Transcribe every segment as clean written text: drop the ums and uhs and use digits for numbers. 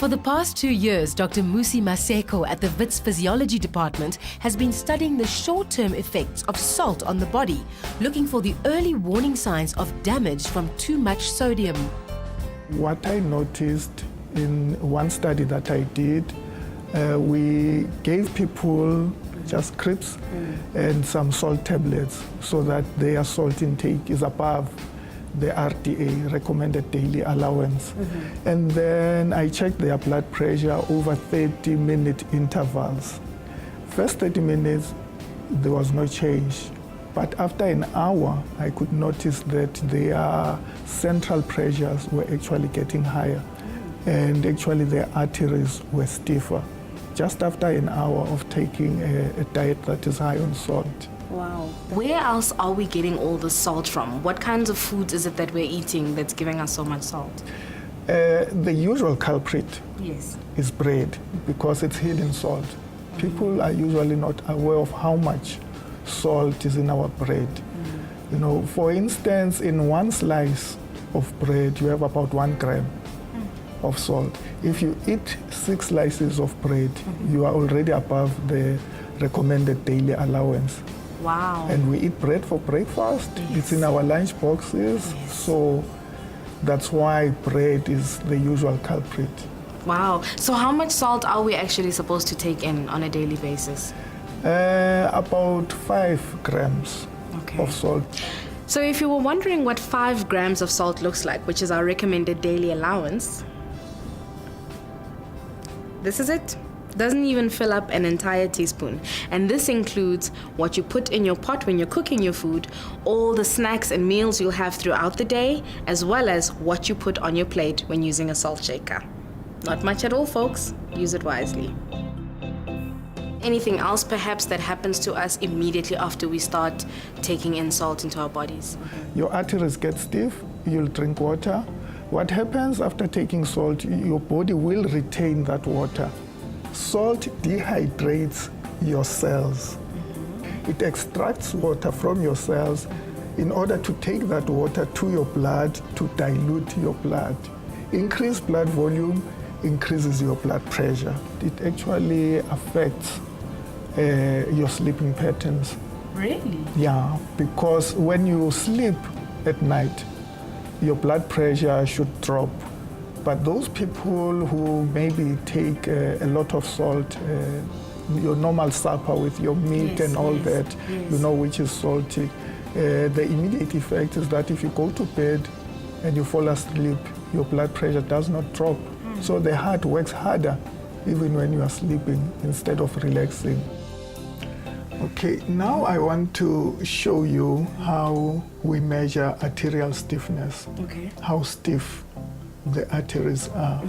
For the past 2 years, Dr. Musi Maseko at the Wits Physiology Department has been studying the short-term effects of salt on the body, looking for the early warning signs of damage from too much sodium. What I noticed in one study that I did, we gave people just crisps and some salt tablets so that their salt intake is above the RDA, recommended daily allowance. And then I checked their blood pressure over 30-minute intervals. First 30 minutes, there was no change. But after an hour, I could notice that their central pressures were actually getting higher. And actually their arteries were stiffer, just after an hour of taking a diet that is high on salt. Wow. Where else are we getting all the salt from? What kinds of foods is it that we're eating that's giving us so much salt? The usual culprit Yes. is bread, because it's hidden salt. People are usually not aware of how much salt is in our bread. You know, for instance, in one slice of bread, you have about 1 gram of salt. If you eat 6 slices of bread, you are already above the recommended daily allowance. Wow. And we eat bread for breakfast. Yes. It's in our lunch boxes. Yes. So that's why bread is the usual culprit. Wow. So how much salt are we actually supposed to take in on a daily basis? About 5 grams Okay. of salt. So if you were wondering what 5 grams of salt looks like, which is our recommended daily allowance, this is it. Doesn't even fill up an entire teaspoon. And this includes what you put in your pot when you're cooking your food, all the snacks and meals you'll have throughout the day, as well as what you put on your plate when using a salt shaker. Not much at all, folks. Use it wisely. Anything else perhaps that happens to us immediately after we start taking in salt into our bodies? Your arteries get stiff, you'll drink water. What happens after taking salt, your body will retain that water. Salt dehydrates your cells. It extracts water from your cells in order to take that water to your blood to dilute your blood. Increased blood volume increases your blood pressure. It actually affects your sleeping patterns. Really? Yeah, because when you sleep at night, your blood pressure should drop. But those people who maybe take a lot of salt, your normal supper with your meat and all that, you know, which is salty, the immediate effect is that if you go to bed and you fall asleep, your blood pressure does not drop. So the heart works harder even when you are sleeping instead of relaxing. Okay, now I want to show you how we measure arterial stiffness, Okay. how stiff the arteries are.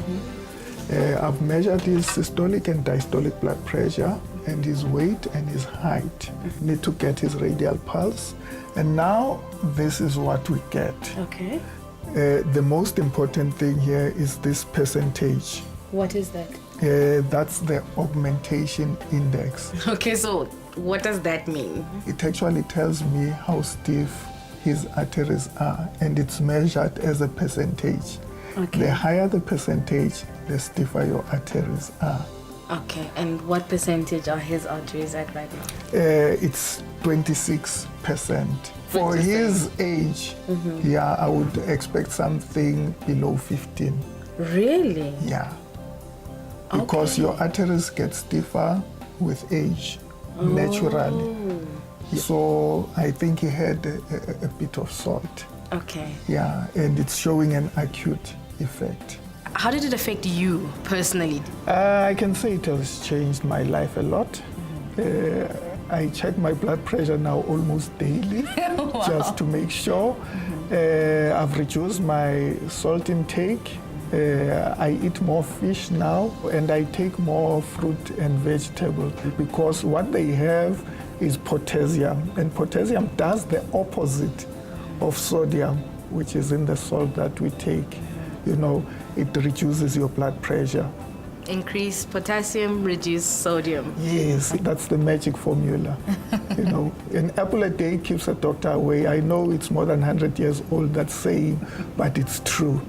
I've measured his systolic and diastolic blood pressure and his weight and his height. Need to get his radial pulse. And now this is what we get. Okay. The most important thing here is this percentage. What is that? That's the augmentation index. Okay, so what does that mean? It actually tells me how stiff his arteries are, and it's measured as a percentage. Okay. The higher the percentage, the stiffer your arteries are. Okay, and what percentage are his arteries at right now? It's 26%. For his age, yeah, I would expect something below 15. Really? Yeah. Because your arteries get stiffer with age, naturally. So I think he had a bit of salt. Okay. Yeah, and it's showing an acute effect. How did it affect you personally? I can say it has changed my life a lot. I check my blood pressure now almost daily, just to make sure. I've reduced my salt intake. I eat more fish now, and I take more fruit and vegetables, because what they have is potassium, and potassium does the opposite of sodium, which is in the salt that we take. You know, it reduces your blood pressure. Increase potassium, reduce sodium. Yes, that's the magic formula. You know, an apple a day keeps a doctor away. I know it's more than 100 years old, that saying, but it's true.